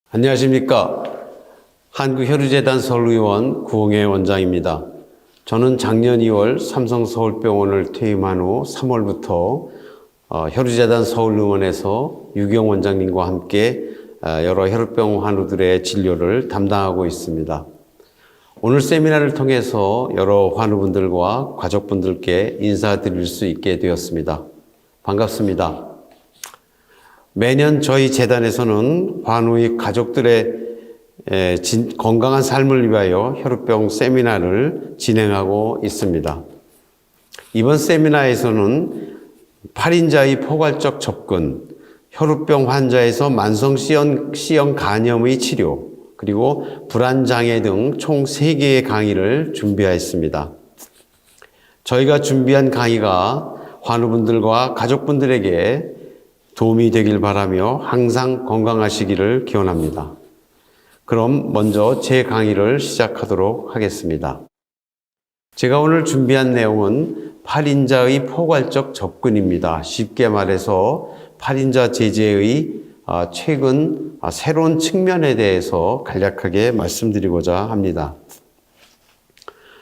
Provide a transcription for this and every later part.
안녕하십니까. 한국혈유재단 서울의원 구홍회 원장입니다. 저는 작년 2월 삼성서울병원을 퇴임한 후 3월부터 혈유재단 서울의원에서 유경 원장님과 함께 여러 혈우병 환우들의 진료를 담당하고 있습니다. 오늘 세미나를 통해서 여러 환우분들과 가족분들께 인사드릴 수 있게 되었습니다. 반갑습니다. 매년 저희 재단에서는 환우의 가족들의 건강한 삶을 위하여 혈우병 세미나를 진행하고 있습니다. 이번 세미나에서는 8인자의 포괄적 접근, 혈우병 환자에서 만성C형 간염의 치료, 그리고 불안장애 등 총 3개의 강의를 준비하였습니다. 저희가 준비한 강의가 환우분들과 가족분들에게 도움이 되길 바라며 항상 건강하시기를 기원합니다. 그럼 먼저 제 강의를 시작하도록 하겠습니다. 제가 오늘 준비한 내용은 8인자의 포괄적 접근입니다. 쉽게 말해서 8인자 제재의 최근 새로운 측면에 대해서 간략하게 말씀드리고자 합니다.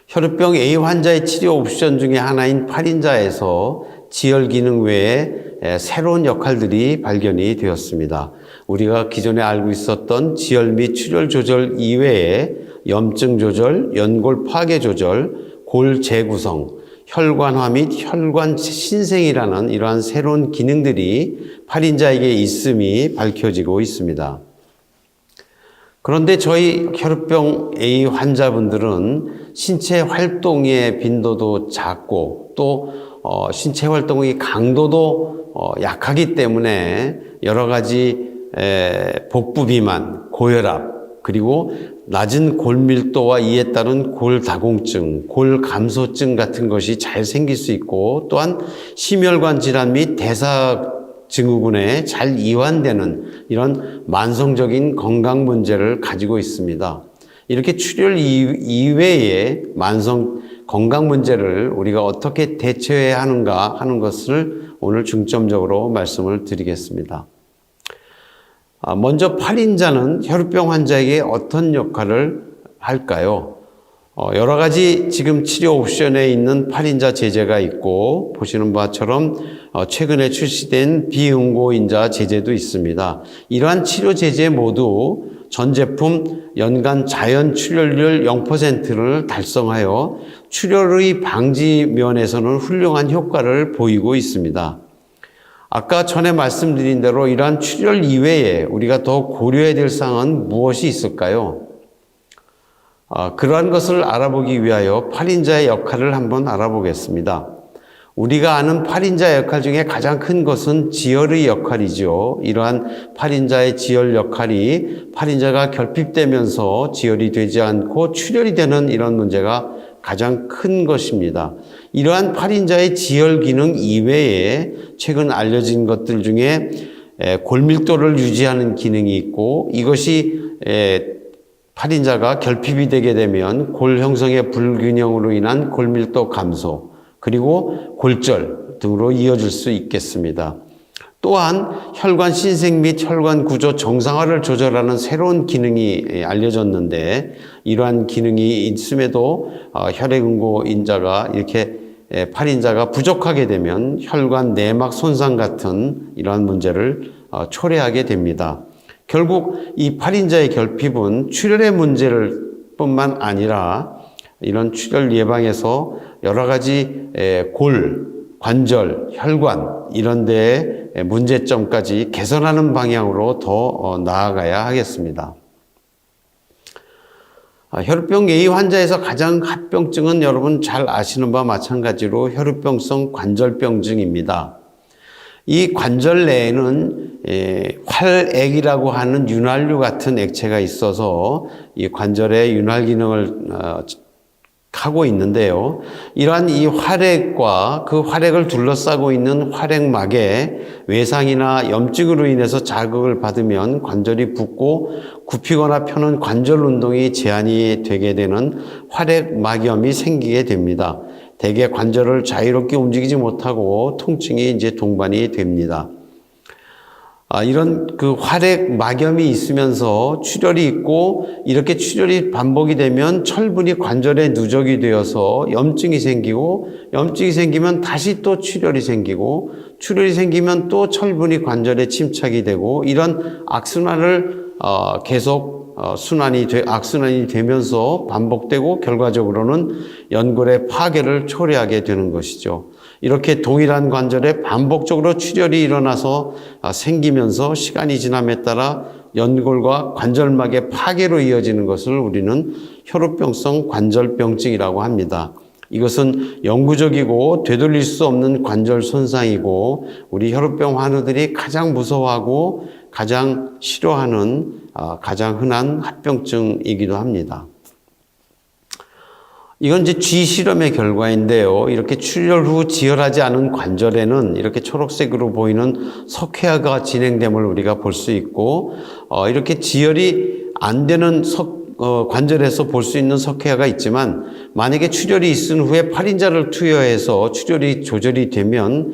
혈우병 A 환자의 치료 옵션 중에 하나인 8인자에서 지혈 기능 외에 새로운 역할들이 발견이 되었습니다. 우리가 기존에 알고 있었던 지혈 및 출혈 조절 이외에 염증 조절, 연골 파괴 조절, 골 재구성, 혈관화 및 혈관 신생이라는 이러한 새로운 기능들이 8인자에게 있음이 밝혀지고 있습니다. 그런데 저희 혈우병 A 환자분들은 신체 활동의 빈도도 작고 또 신체 활동의 강도도 약하기 때문에 여러 가지 복부 비만, 고혈압, 그리고 낮은 골밀도와 이에 따른 골다공증, 골감소증 같은 것이 잘 생길 수 있고 또한 심혈관 질환 및 대사증후군에 잘 이완되는 이런 만성적인 건강 문제를 가지고 있습니다. 이렇게 출혈 이외의 만성 건강 문제를 우리가 어떻게 대처해야 하는가 하는 것을 오늘 중점적으로 말씀을 드리겠습니다. 먼저 8인자는 혈우병 환자에게 어떤 역할을 할까요? 여러 가지 지금 치료 옵션에 있는 8인자 제재가 있고 보시는 바처럼 최근에 출시된 비응고인자 제재도 있습니다. 이러한 치료 제재 모두 전 제품 연간 자연 출혈률 0%를 달성하여 출혈의 방지 면에서는 훌륭한 효과를 보이고 있습니다. 아까 전에 말씀드린 대로 이러한 출혈 이외에 우리가 더 고려해야 될 사항은 무엇이 있을까요? 그러한 것을 알아보기 위하여 8인자의 역할을 한번 알아보겠습니다. 우리가 아는 8인자 역할 중에 가장 큰 것은 지혈의 역할이죠. 이러한 8인자의 지혈 역할이 8인자가 결핍되면서 지혈이 되지 않고 출혈이 되는 이런 문제가 가장 큰 것입니다. 이러한 8인자의 지혈 기능 이외에 최근 알려진 것들 중에 골밀도를 유지하는 기능이 있고 이것이 8인자가 결핍이 되게 되면 골 형성의 불균형으로 인한 골밀도 감소, 그리고 골절 등으로 이어질 수 있겠습니다. 또한 혈관 신생 및 혈관 구조 정상화를 조절하는 새로운 기능이 알려졌는데 이러한 기능이 있음에도 혈액응고인자가 이렇게 8인자가 부족하게 되면 혈관 내막 손상 같은 이러한 문제를 초래하게 됩니다. 결국 이 8인자의 결핍은 출혈의 문제를 뿐만 아니라 이런 출혈 예방에서 여러 가지 골, 관절, 혈관 이런 데의 문제점까지 개선하는 방향으로 더 나아가야 하겠습니다. 혈우병 A 환자에서 가장 합병증은 여러분 잘 아시는 바와 마찬가지로 혈우병성 관절병증입니다. 이 관절 내에는 활액이라고 하는 윤활유 같은 액체가 있어서 이 관절의 윤활 기능을 하고 있는데요. 이러한 이 활액과 그 활액을 둘러싸고 있는 활액막에 외상이나 염증으로 인해서 자극을 받으면 관절이 붓고 굽히거나 펴는 관절 운동이 제한이 되게 되는 활액막염이 생기게 됩니다. 대개 관절을 자유롭게 움직이지 못하고 통증이 이제 동반이 됩니다. 이런 그 활액 막염이 있으면서 출혈이 있고, 이렇게 출혈이 반복이 되면 철분이 관절에 누적이 되어서 염증이 생기고, 염증이 생기면 다시 또 출혈이 생기고, 출혈이 생기면 또 철분이 관절에 침착이 되고, 이런 악순환을 계속 악순환이 되면서 반복되고, 결과적으로는 연골의 파괴를 초래하게 되는 것이죠. 이렇게 동일한 관절에 반복적으로 출혈이 일어나서 생기면서 시간이 지남에 따라 연골과 관절막의 파괴로 이어지는 것을 우리는 혈우병성 관절병증이라고 합니다. 이것은 영구적이고 되돌릴 수 없는 관절 손상이고, 우리 혈우병 환우들이 가장 무서워하고 가장 싫어하는 가장 흔한 합병증이기도 합니다. 이건 이제 쥐 실험의 결과인데요. 이렇게 출혈 후 지혈하지 않은 관절에는 이렇게 초록색으로 보이는 석회화가 진행됨을 우리가 볼 수 있고, 이렇게 지혈이 안 되는 관절에서 볼 수 있는 석회화가 있지만, 만약에 출혈이 있은 후에 팔인자를 투여해서 출혈이 조절이 되면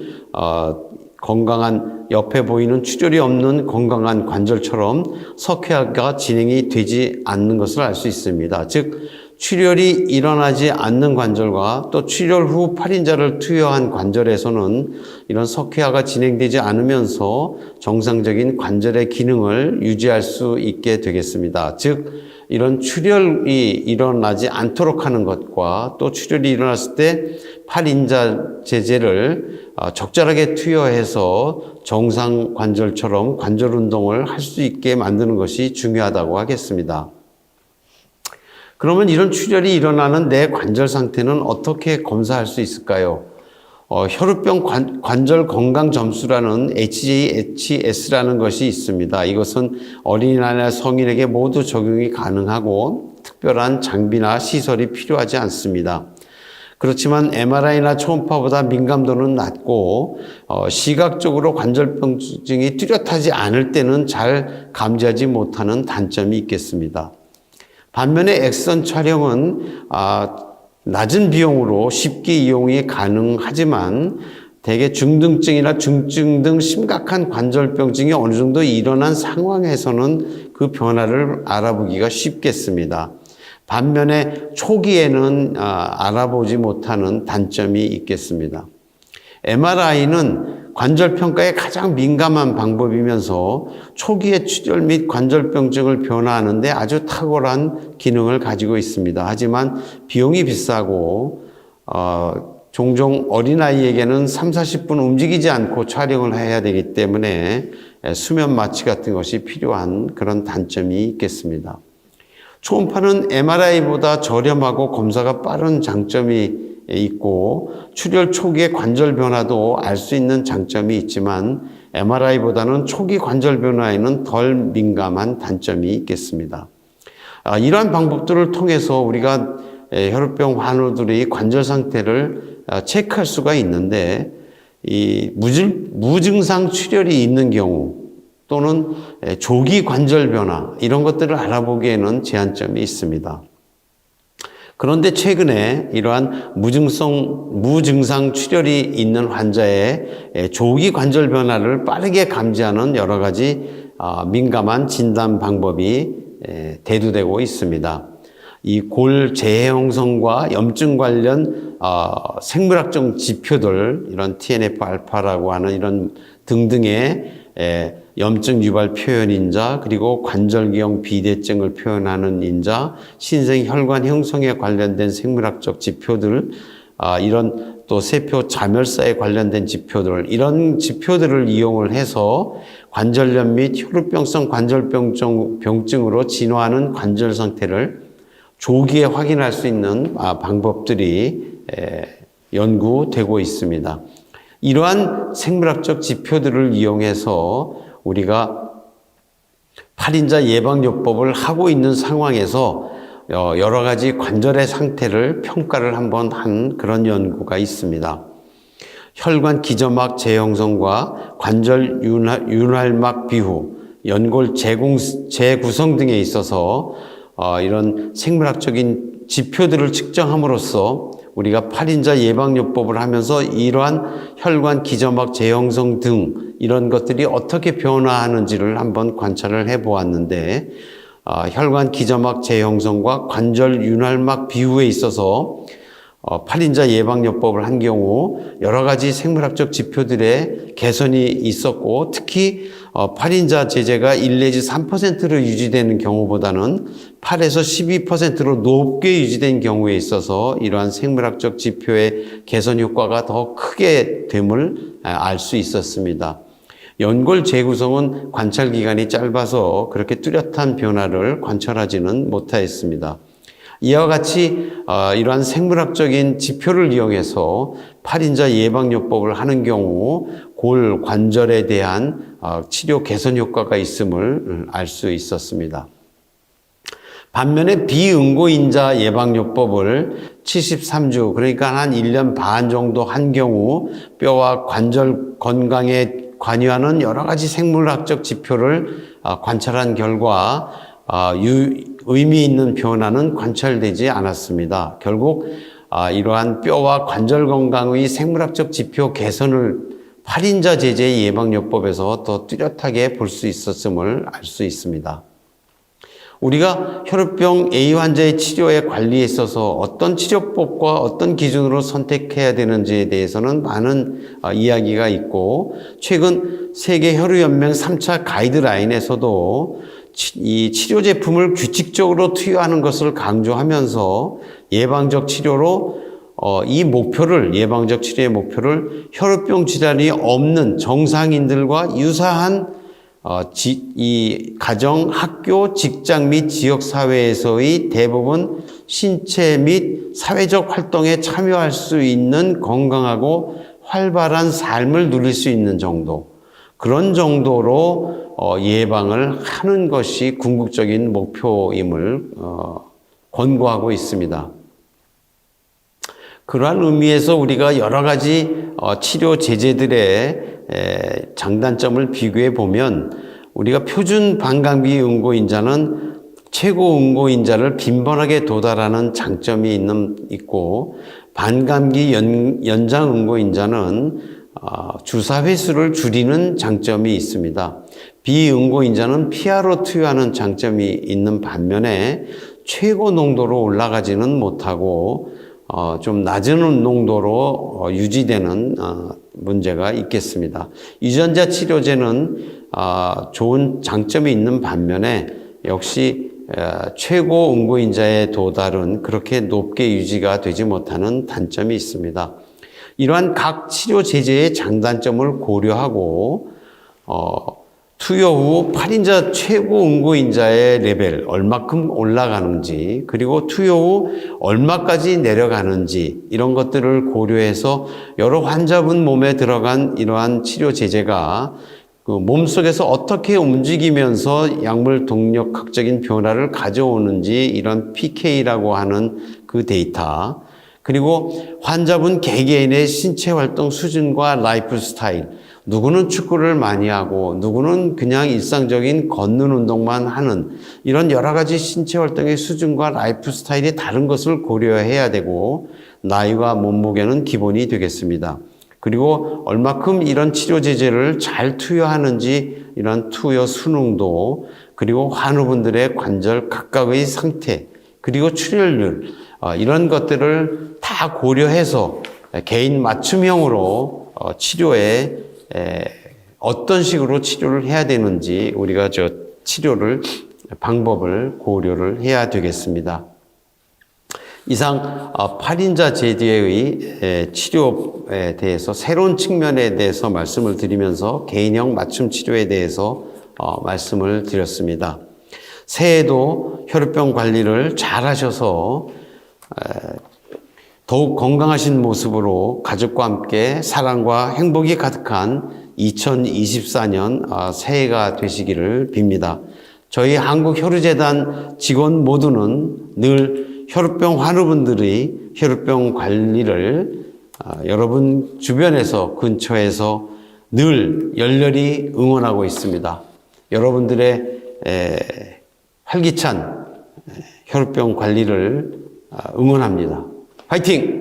건강한, 옆에 보이는 출혈이 없는 건강한 관절처럼 석회화가 진행이 되지 않는 것을 알 수 있습니다. 즉, 출혈이 일어나지 않는 관절과 또 출혈 후 팔인자를 투여한 관절에서는 이런 석회화가 진행되지 않으면서 정상적인 관절의 기능을 유지할 수 있게 되겠습니다. 즉, 이런 출혈이 일어나지 않도록 하는 것과 또 출혈이 일어났을 때 팔인자 제제를 적절하게 투여해서 정상 관절처럼 관절 운동을 할 수 있게 만드는 것이 중요하다고 하겠습니다. 그러면 이런 출혈이 일어나는 내 관절 상태는 어떻게 검사할 수 있을까요? 혈우병 관절 건강 점수라는 HJHS라는 것이 있습니다. 이것은 어린이나 성인에게 모두 적용이 가능하고 특별한 장비나 시설이 필요하지 않습니다. 그렇지만 MRI나 초음파보다 민감도는 낮고 시각적으로 관절병증이 뚜렷하지 않을 때는 잘 감지하지 못하는 단점이 있겠습니다. 반면에 엑선 촬영은 낮은 비용으로 쉽게 이용이 가능하지만 대개 중등증이나 중증 등 심각한 관절병증이 어느 정도 일어난 상황에서는 그 변화를 알아보기가 쉽겠습니다. 반면에 초기에는 알아보지 못하는 단점이 있겠습니다. MRI는 관절 평가에 가장 민감한 방법이면서 초기의 출혈 및 관절병증을 변화하는데 아주 탁월한 기능을 가지고 있습니다. 하지만 비용이 비싸고 종종 어린아이에게는 30-40분 움직이지 않고 촬영을 해야 되기 때문에 수면 마취 같은 것이 필요한 그런 단점이 있겠습니다. 초음파는 MRI보다 저렴하고 검사가 빠른 장점이 있고 출혈 초기의 관절 변화도 알 수 있는 장점이 있지만 MRI보다는 초기 관절 변화에는 덜 민감한 단점이 있겠습니다. 이러한 방법들을 통해서 우리가 혈우병 환우들의 관절 상태를 체크할 수가 있는데, 이 무증상 출혈이 있는 경우 또는 조기 관절 변화 이런 것들을 알아보기에는 제한점이 있습니다. 그런데 최근에 이러한 무증상 출혈이 있는 환자의 조기 관절 변화를 빠르게 감지하는 여러 가지 민감한 진단 방법이 대두되고 있습니다. 이 골 재해 형성과 염증 관련 생물학적 지표들, 이런 TNF-알파라고 하는 이런 등등의 염증 유발 표현 인자, 그리고 관절기형 비대증을 표현하는 인자, 신생 혈관 형성에 관련된 생물학적 지표들, 이런 또 세포 자멸사에 관련된 지표들, 이런 지표들을 이용을 해서 관절염 및 혈우병성 관절병증으로 진화하는 관절 상태를 조기에 확인할 수 있는 방법들이 연구되고 있습니다. 이러한 생물학적 지표들을 이용해서 우리가 팔인자 예방요법을 하고 있는 상황에서 여러 가지 관절의 상태를 평가를 한번 한 그런 연구가 있습니다. 혈관 기저막 재형성과 관절 윤활막 비후, 연골 재구성 등에 있어서 이런 생물학적인 지표들을 측정함으로써 우리가 8인자 예방요법을 하면서 이러한 혈관 기저막 재형성 등 이런 것들이 어떻게 변화하는지를 한번 관찰을 해 보았는데, 혈관 기저막 재형성과 관절 윤활막 비후에 있어서 8인자 예방요법을 한 경우 여러 가지 생물학적 지표들의 개선이 있었고, 특히 8인자 제제가 1 내지 3%로 유지되는 경우보다는 8에서 12%로 높게 유지된 경우에 있어서 이러한 생물학적 지표의 개선 효과가 더 크게 됨을 알 수 있었습니다. 연골 재구성은 관찰 기간이 짧아서 그렇게 뚜렷한 변화를 관찰하지는 못하였습니다. 이와 같이 이러한 생물학적인 지표를 이용해서 8인자 예방요법을 하는 경우 골 관절에 대한 치료 개선 효과가 있음을 알 수 있었습니다. 반면에 비응고인자 예방요법을 73주, 그러니까 한 1년 반 정도 한 경우 뼈와 관절 건강에 관여하는 여러 가지 생물학적 지표를 관찰한 결과 의미 있는 변화는 관찰되지 않았습니다. 결국 이러한 뼈와 관절 건강의 생물학적 지표 개선을 8인자 제제 예방요법에서 더 뚜렷하게 볼 수 있었음을 알 수 있습니다. 우리가 혈우병 A 환자의 치료에 관리에 있어서 어떤 치료법과 어떤 기준으로 선택해야 되는지에 대해서는 많은 이야기가 있고, 최근 세계 혈우연맹 3차 가이드라인에서도 이 치료 제품을 규칙적으로 투여하는 것을 강조하면서 예방적 치료로 예방적 치료의 목표를 혈우병 질환이 없는 정상인들과 유사한 이 가정, 학교, 직장 및 지역사회에서의 대부분 신체 및 사회적 활동에 참여할 수 있는 건강하고 활발한 삶을 누릴 수 있는 정도, 그런 정도로 예방을 하는 것이 궁극적인 목표임을 권고하고 있습니다. 그러한 의미에서 우리가 여러 가지 치료 제제들의 장단점을 비교해 보면, 우리가 표준 반감기 응고인자는 최고 응고인자를 빈번하게 도달하는 장점이 있고, 반감기 연장 응고인자는 주사 횟수를 줄이는 장점이 있습니다. 비응고인자는 피하로 투여하는 장점이 있는 반면에 최고 농도로 올라가지는 못하고 좀 낮은 농도로 유지되는 문제가 있겠습니다. 유전자 치료제는 좋은 장점이 있는 반면에 역시 최고 응고인자의 도달은 그렇게 높게 유지가 되지 못하는 단점이 있습니다. 이러한 각 치료 제제의 장단점을 고려하고 투여 후 8인자 최고 응고인자의 레벨 얼마큼 올라가는지, 그리고 투여 후 얼마까지 내려가는지, 이런 것들을 고려해서 여러 환자분 몸에 들어간 이러한 치료 제제가 그 몸속에서 어떻게 움직이면서 약물 동력학적인 변화를 가져오는지, 이런 PK라고 하는 그 데이터, 그리고 환자분 개개인의 신체 활동 수준과 라이프 스타일, 누구는 축구를 많이 하고 누구는 그냥 일상적인 걷는 운동만 하는, 이런 여러 가지 신체 활동의 수준과 라이프 스타일이 다른 것을 고려해야 되고, 나이와 몸무게는 기본이 되겠습니다. 그리고 얼마큼 이런 치료 제제를 잘 투여하는지, 이런 투여 수능도, 그리고 환우분들의 관절 각각의 상태, 그리고 출혈률, 이런 것들을 다 고려해서 개인 맞춤형으로 치료에 어떤 식으로 치료를 해야 되는지 우리가 방법을 고려를 해야 되겠습니다. 이상 8인자 제제의 치료에 대해서 새로운 측면에 대해서 말씀을 드리면서 개인형 맞춤 치료에 대해서 말씀을 드렸습니다. 새해에도 혈우병 관리를 잘 하셔서 더욱 건강하신 모습으로 가족과 함께 사랑과 행복이 가득한 2024년 새해가 되시기를 빕니다. 저희 한국혈우재단 직원 모두는 늘 혈우병 환우분들의 혈우병 관리를 여러분 주변에서, 근처에서 늘 열렬히 응원하고 있습니다. 여러분들의 활기찬 혈우병 관리를 응원합니다. 화이팅!